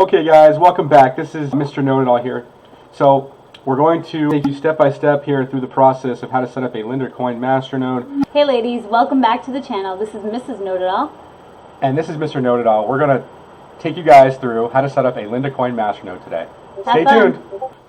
Okay guys, welcome back. This is Mr. Know-It-All here. So we're going to take you step by step here through the process of how to set up a LindaCoin masternode. Hey ladies, welcome back to the channel. This is Mrs. Know-It-All. And this is Mr. Know-It-All. We're going to take you guys through how to set up a LindaCoin masternode today. Stay tuned.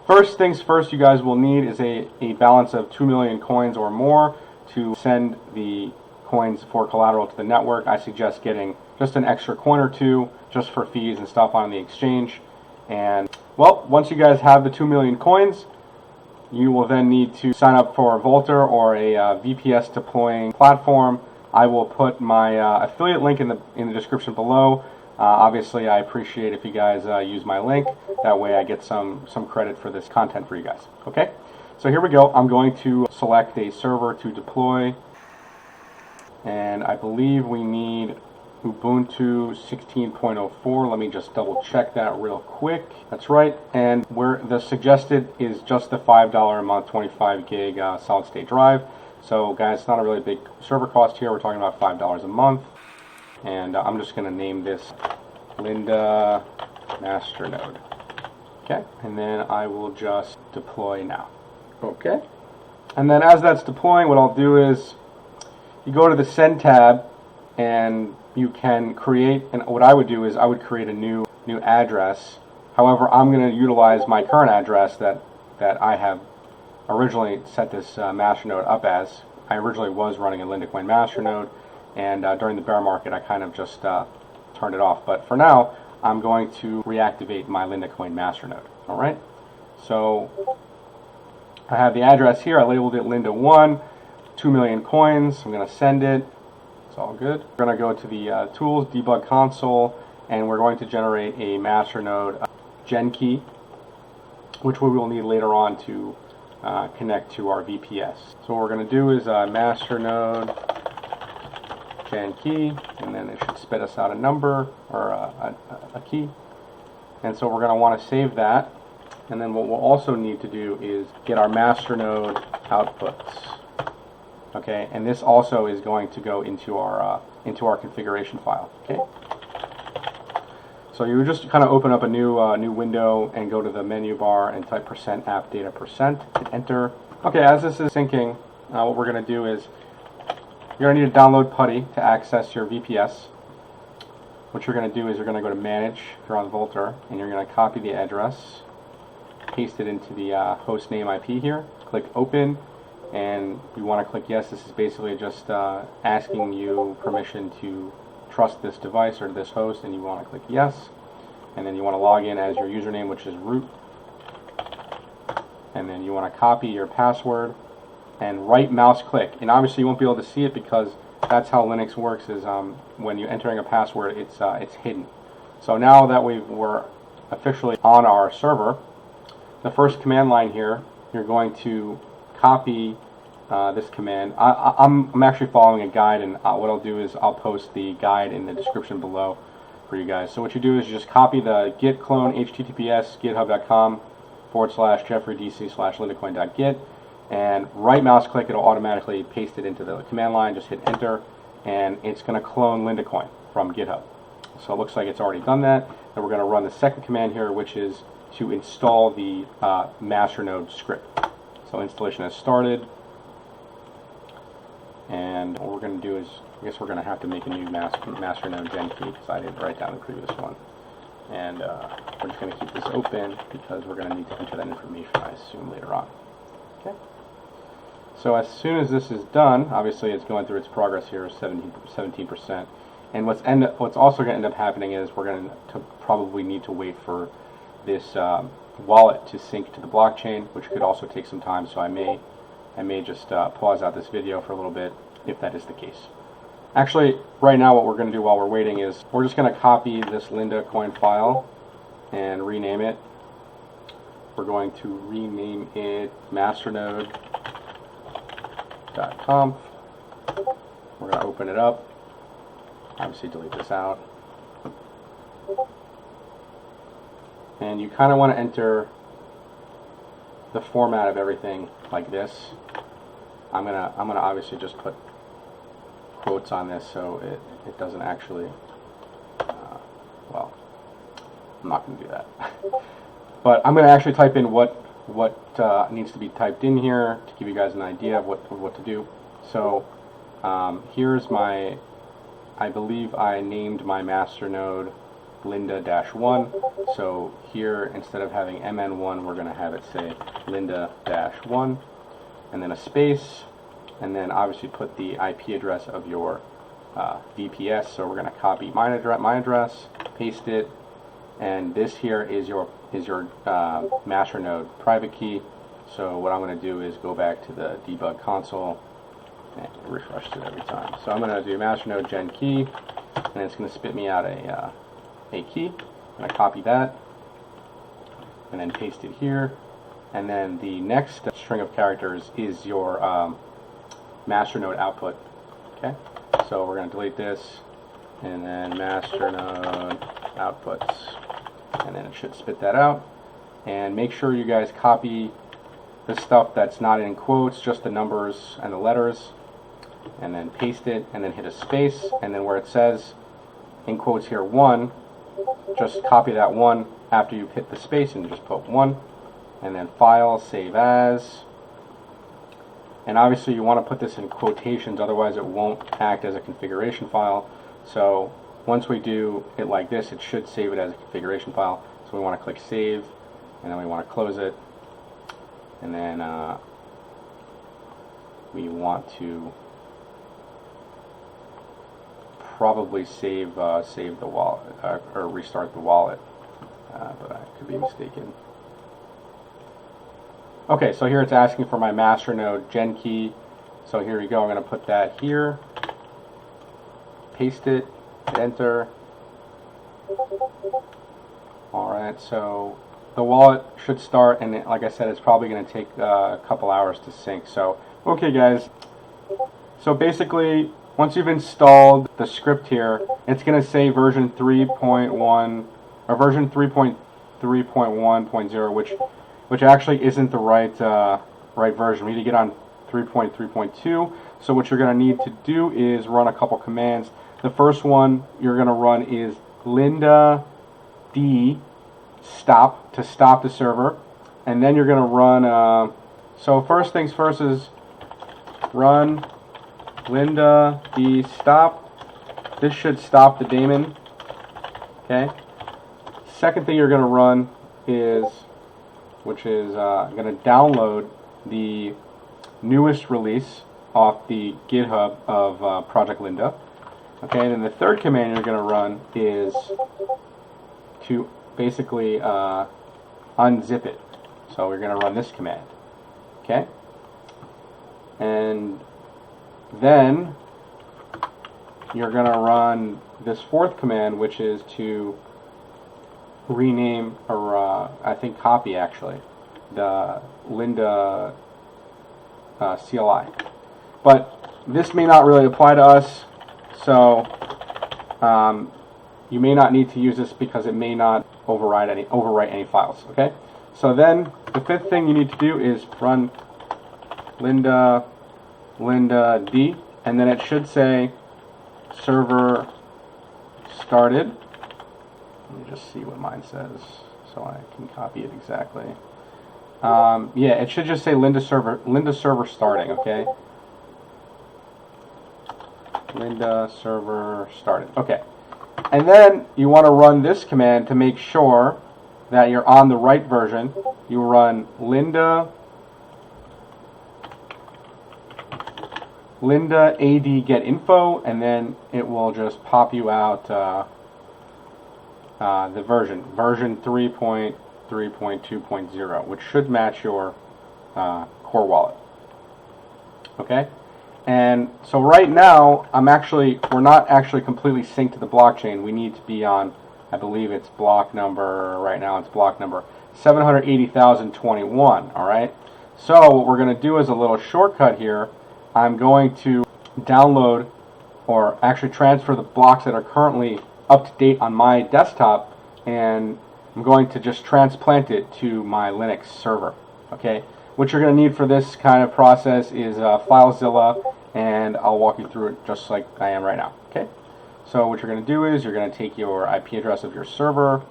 First things first, you guys will need is a balance of 2 million coins or more to send the coins for collateral to the network. I suggest getting just an extra coin or two just for fees and stuff on the exchange. And well, once you guys have the 2 million coins, you will then need to sign up for a Volter or a VPS deploying platform. I will put my affiliate link in the description below. Obviously, I appreciate if you guys use my link. That way I get some credit for this content for you guys. Okay? So here we go. I'm going to select a server to deploy. And I believe we need Ubuntu 16.04. Let me just double check that real quick. That's right. And where the suggested is just the $5 a month 25 gig solid state drive. So guys, it's not a really big server cost here. We're talking about $5 a month. And I'm just going to name this Linda Masternode. Okay. And then I will just deploy now. Okay. And then as that's deploying, what I'll do is you go to the Send tab, and you can create, and what I would do is I would create a new address. However, I'm going to utilize my current address that I have originally set this masternode up as. I originally was running a LindaCoin masternode, and during the bear market I kind of just turned it off. But for now, I'm going to reactivate my LindaCoin masternode. Alright, so I have the address here. I labeled it Linda1. 2 million coins. I'm going to send it. It's all good. We're going to go to the Tools, Debug Console, and we're going to generate a masternode gen key, which we will need later on to connect to our VPS. So what we're going to do is masternode gen key, and then it should spit us out a number or a key. And so we're going to want to save that. And then what we'll also need to do is get our masternode outputs. Okay, and this also is going to go into our configuration file. Okay, so you would just kind of open up a new window and go to the menu bar and type %app data %, hit enter. Okay, as this is syncing, what we're going to do is you're going to need to download PuTTY to access your VPS. What you're going to do is you're going to go to Manage if you're on Volter, and you're going to copy the address, paste it into the host name IP here, click Open. And you want to click yes. This is basically just asking you permission to trust this device or this host, and you want to click yes. And then you want to log in as your username, which is root. And then you want to copy your password and right mouse click. And obviously you won't be able to see it because that's how Linux works. Is when you're entering a password, it's hidden. So now that we're officially on our server, the first command line here, you're going to copy this command. I'm actually following a guide, and what I'll do is I'll post the guide in the description below for you guys. So what you do is you just copy the git clone https github.com/jeffreydc/lindacoin.git, and right mouse click, it'll automatically paste it into the command line. Just hit enter, and it's going to clone LindaCoin from GitHub. So it looks like it's already done that. Then we're going to run the second command here, which is to install the masternode script. So installation has started, and what we're going to do is, I guess we're going to have to make a new masternode gen key because I didn't write down the previous one. And we're just going to keep this open because we're going to need to enter that information, I assume, later on. Okay. So as soon as this is done, obviously it's going through its progress here, 17%. And what's also going to end up happening is we're going to probably need to wait for this wallet to sync to the blockchain, which could also take some time. So I may just pause out this video for a little bit if that is the case. Actually, right now what we're going to do while we're waiting is we're just going to copy this LindaCoin file and rename it. We're going to rename it masternode.conf. We're going to open it up. Obviously delete this out. And you kind of want to enter the format of everything like this. I'm gonna obviously just put quotes on this so it doesn't actually well, I'm not going to do that. But I'm going to actually type in what needs to be typed in here to give you guys an idea of what to do. So here's my, I believe I named my master node Linda-1. So here, instead of having MN1, we're going to have it say Linda-1, and then a space, and then obviously put the IP address of your VPS. So we're going to copy my address, paste it, and this here is your master node private key. So what I'm going to do is go back to the debug console and refresh it every time. So I'm going to do master node gen key, and it's going to spit me out a key. I'm going to copy that and then paste it here, and then the next string of characters is your master node output. Okay, so we're going to delete this, and then master node outputs, and then it should spit that out. And make sure you guys copy the stuff that's not in quotes, just the numbers and the letters, and then paste it, and then hit a space, and then where it says in quotes here 1, just copy that 1 after you've hit the space and just put 1, and then file, save as. And obviously you want to put this in quotations, otherwise it won't act as a configuration file. So once we do it like this, it should save it as a configuration file. So we want to click save, and then we want to close it, and then we want to probably save the wallet, or restart the wallet, but I could be mistaken. Okay, so here it's asking for my master node gen key. So here we go. I'm going to put that here, paste it, hit enter. Alright, so the wallet should start, and like I said, it's probably going to take a couple hours to sync. So okay guys, so basically once you've installed the script here, it's going to say version 3.1 or version 3.3.1.0, which actually isn't the right version. We need to get on 3.3.2. So what you're going to need to do is run a couple commands. The first one you're going to run is Linda D stop to stop the server, and then you're going to run. So first things first is run Linda D stop. This should stop the daemon. Okay. Second thing you're going to run is, which is going to download the newest release off the GitHub of Project Linda. Okay, and then the third command you're going to run is to basically unzip it. So we're going to run this command. Okay, and then you're going to run this fourth command, which is to rename, or I think copy actually, the Linda CLI. But this may not really apply to us, so you may not need to use this because it may not overwrite any files. Okay, so then the fifth thing you need to do is run Linda D, and then it should say server started. Let me just see what mine says so I can copy it exactly. Yeah, it should just say Linda server starting. Okay, Linda server started. Okay, and then you want to run this command to make sure that you're on the right version. You run Linda AD get info, and then it will just pop you out the version 3.3.2.0, which should match your core wallet. Okay, and so right now we're not actually completely synced to the blockchain. We need to be on, I believe it's block number, right now it's block number 780,021. All right, so what we're going to do is a little shortcut here. I'm going to download, or actually transfer, the blocks that are currently up to date on my desktop, and I'm going to just transplant it to my Linux server. Okay, what you're going to need for this kind of process is FileZilla, and I'll walk you through it just like I am right now. Okay, so what you're going to do is you're going to take your IP address of your server,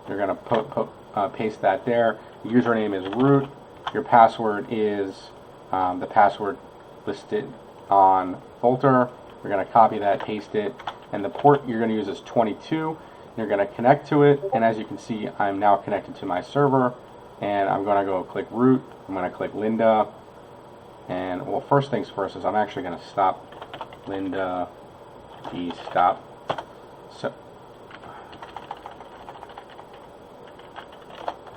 You're going to paste that there. Your username is root. Your password is the password listed on Volter. You're going to copy that, paste it, and the port you're going to use is 22. You're going to connect to it, and as you can see, I'm now connected to my server, and I'm going to go click root. I'm going to click Linda, and well, first things first is I'm actually going to stop Linda stop. So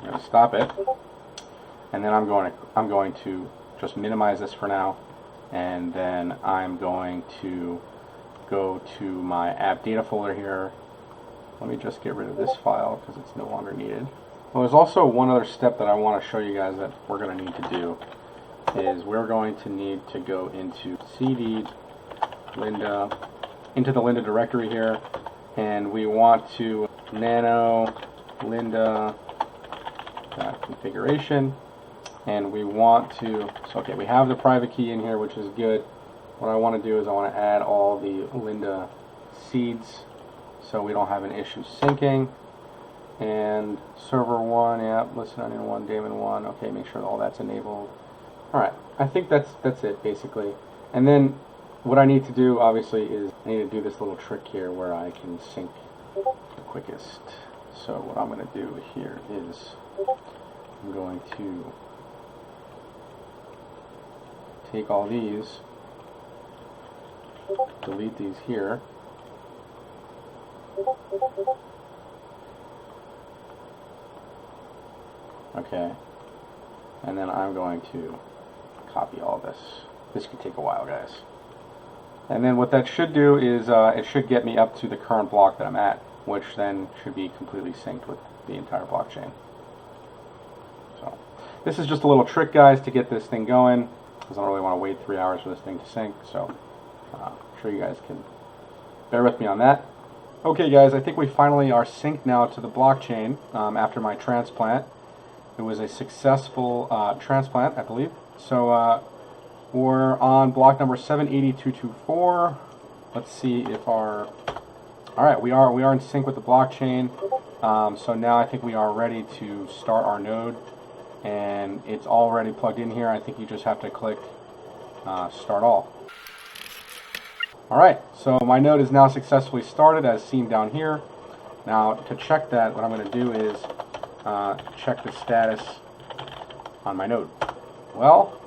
I'm going to stop it, and then I'm going to just minimize this for now, and then I'm going to go to my app data folder here. Let me just get rid of this file because it's no longer needed. Well, there's also one other step that I want to show you guys that we're going to need to do is we're going to need to go into cd Linda, into the Linda directory here, and we want to nano Linda configuration, and we want to, so okay, we have the private key in here, which is good. What I want to do is I want to add all the Linda seeds so we don't have an issue syncing. And server 1, yeah, listen onion 1, daemon 1, okay, make sure all that's enabled. Alright, I think that's it basically. And then what I need to do obviously is I need to do this little trick here where I can sync the quickest. So what I'm going to do here is I'm going to take all these, delete these here, okay, and then I'm going to copy all this. This could take a while, guys. And then what that should do is it should get me up to the current block that I'm at, which then should be completely synced with the entire blockchain. So this is just a little trick, guys, to get this thing going, because I don't really want to wait 3 hours for this thing to sync, so I'm sure you guys can bear with me on that. Okay, guys, I think we finally are synced now to the blockchain after my transplant. It was a successful transplant, I believe. So we're on block number 78224. Let's see if our... Alright, we are in sync with the blockchain. So now I think we are ready to start our node. And it's already plugged in here. I think you just have to click Start All. Alright, so my node is now successfully started as seen down here. Now to check that, what I'm going to do is check the status on my node. Well,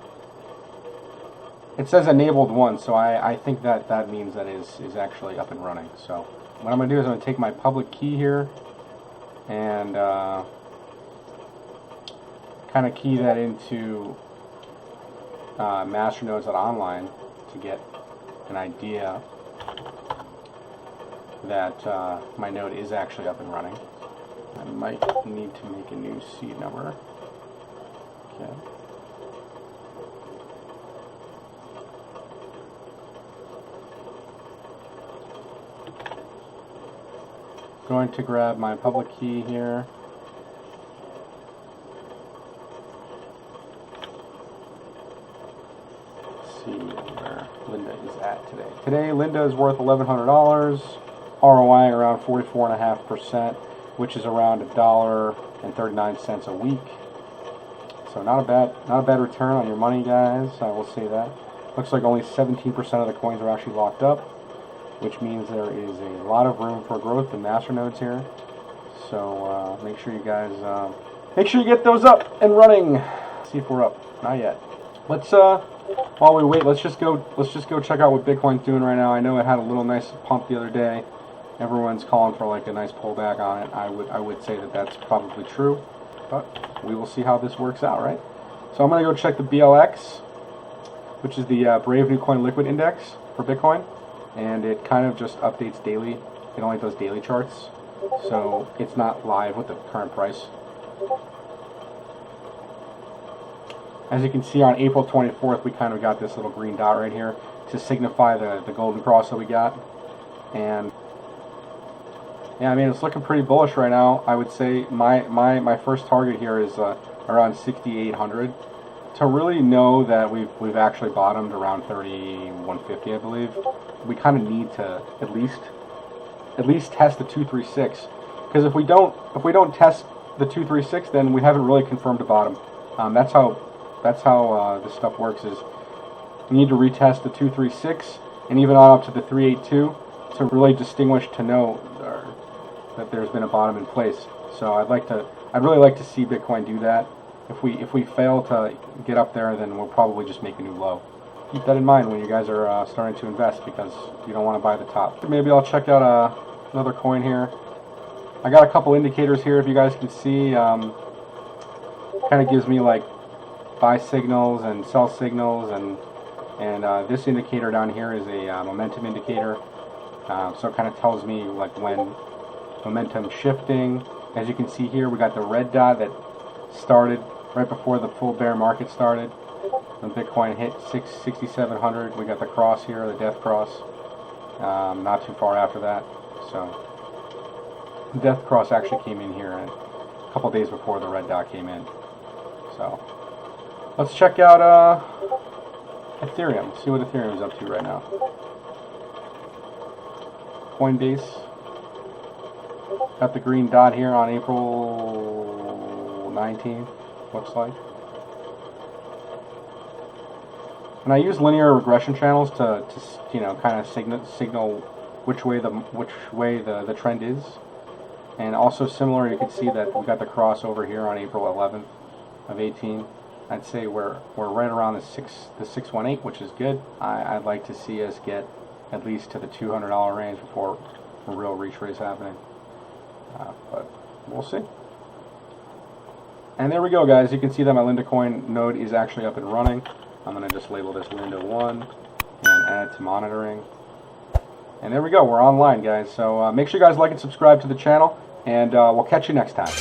it says enabled 1, so I think that means that is actually up and running. So what I'm going to do is I'm going to take my public key here and kind of key that into Masternodes.online to get an idea that my node is actually up and running. I might need to make a new seed number. Okay. Going to grab my public key here. Let's see where Linda is at today. Today, Linda is worth $1,100, ROI around 44.5%, which is around $1.39 a week. So not a bad return on your money, guys. I will say that. Looks like only 17% of the coins are actually locked up, which means there is a lot of room for growth in Masternodes here. So make sure you guys get those up and running. Let's see if we're up. Not yet. Let's while we wait, let's just go check out what Bitcoin's doing right now. I know it had a little nice pump the other day. Everyone's calling for like a nice pullback on it. I would say that that's probably true, but we will see how this works out, right? So I'm gonna go check the BLX, which is the Brave New Coin Liquid Index for Bitcoin, and it kind of just updates daily. It only does daily charts, so it's not live with the current price. As you can see, on April 24th, we kind of got this little green dot right here to signify the golden cross that we got. And yeah, I mean, it's looking pretty bullish right now. I would say my first target here is around 6,800. To really know that we've actually bottomed around 3,150, I believe, we kind of need to at least test the 236. Because if we don't test the 236, then we haven't really confirmed a bottom. That's how this stuff works. Is you need to retest the 236 and even on up to the 382 to really distinguish to know that there's been a bottom in place. So I'd really like to see Bitcoin do that. If we fail to get up there, then we'll probably just make a new low. Keep that in mind when you guys are starting to invest, because you don't want to buy the top. Maybe I'll check out another coin here. I got a couple indicators here, if you guys can see. Kind of gives me like buy signals and sell signals, and this indicator down here is a momentum indicator. So it kind of tells me like when momentum shifting. As you can see here, we got the red dot that started right before the full bear market started. When Bitcoin hit 6,700, we got the cross here, the death cross. Not too far after that. So the death cross actually came in here a couple days before the red dot came in. So let's check out Ethereum. See what Ethereum is up to right now. Coinbase. Got the green dot here on April 19th, looks like. And I use linear regression channels to kind of signal which way the trend is. And also similar, you can see that we got the cross over here on April 11th of 18. I'd say we're right around the 618, which is good. I'd like to see us get at least to the $200 range before a real retrace happening. But we'll see. And there we go, guys. You can see that my Lindacoin node is actually up and running. I'm going to just label this Linda 1 and add to monitoring. And there we go. We're online, guys. So make sure you guys like and subscribe to the channel, and we'll catch you next time.